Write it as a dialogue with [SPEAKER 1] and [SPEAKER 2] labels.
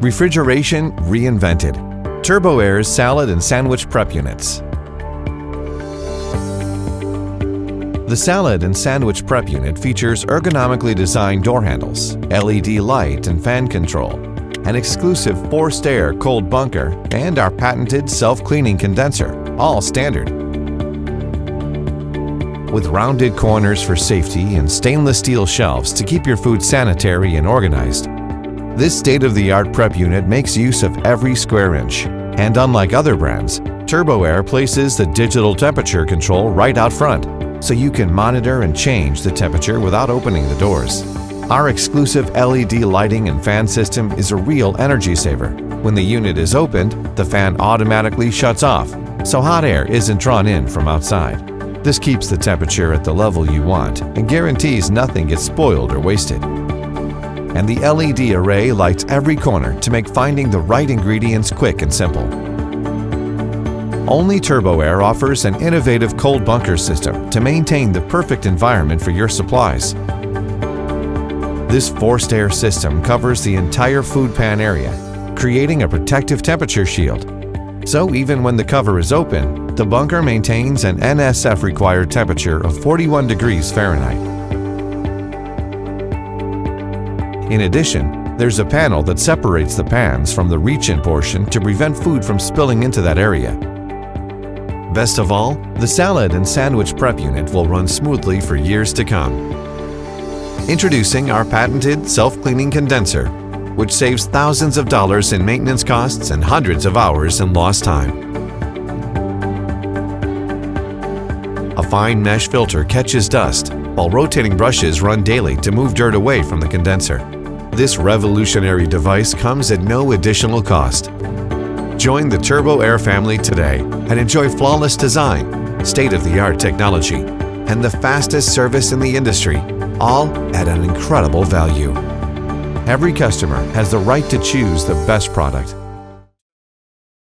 [SPEAKER 1] Refrigeration reinvented. Turbo Air's salad and sandwich prep units. The salad and sandwich prep unit features ergonomically designed door handles, LED light and fan control, an exclusive forced air cold bunker, and our patented self-cleaning condenser, all standard. With rounded corners for safety and stainless steel shelves to keep your food sanitary and organized, this state-of-the-art prep unit makes use of every square inch. And unlike other brands, Turbo Air places the digital temperature control right out front, so you can monitor and change the temperature without opening the doors. Our exclusive LED lighting and fan system is a real energy saver. When the unit is opened, the fan automatically shuts off, so hot air isn't drawn in from outside. This keeps the temperature at the level you want and guarantees nothing gets spoiled or wasted. And the LED array lights every corner to make finding the right ingredients quick and simple. Only Turbo Air offers an innovative cold bunker system to maintain the perfect environment for your supplies. This forced air system covers the entire food pan area, creating a protective temperature shield. So even when the cover is open, the bunker maintains an NSF-required temperature of 41 degrees Fahrenheit. In addition, there's a panel that separates the pans from the reach-in portion to prevent food from spilling into that area. Best of all, the salad and sandwich prep unit will run smoothly for years to come. Introducing our patented self-cleaning condenser, which saves thousands of dollars in maintenance costs and hundreds of hours in lost time. A fine mesh filter catches dust, while rotating brushes run daily to move dirt away from the condenser. This revolutionary device comes at no additional cost. Join the Turbo Air family today and enjoy flawless design, state-of-the-art technology, and the fastest service in the industry, all at an incredible value. Every customer has the right to choose the best product.